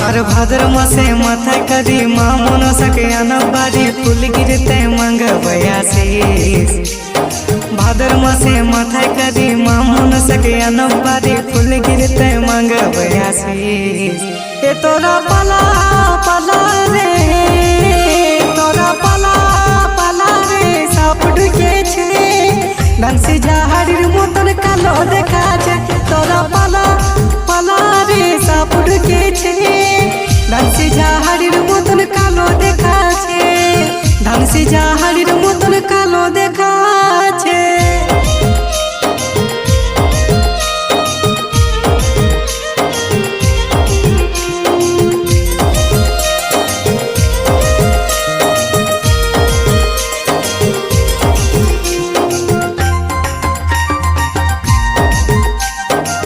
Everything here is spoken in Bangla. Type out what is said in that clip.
আর ভাদ্র মাসে মাথায় কাঁদি মা মনসাকে আনব বাড়ি ফুল গিরতে মাঙ্গবে আশিস। ভাদ্র মাসে মাথায় কাঁদি মা মনসাকে আনব বাড়ি ফুল গিরতে মাঙ্গবে আশিস। এ তোরা পালা পালা রে, তোরা পালা পালা রে, সাপ ঢুকেছে ডান্সি জাহাড়ির মতন কালো দেখাচ্ছে। তোরা পালা পালা রে, সাপ ঢুকেছে ডান্সি জাহাড়ির মতন কালো দেখাচ্ছে। ডান্সি জাহাড়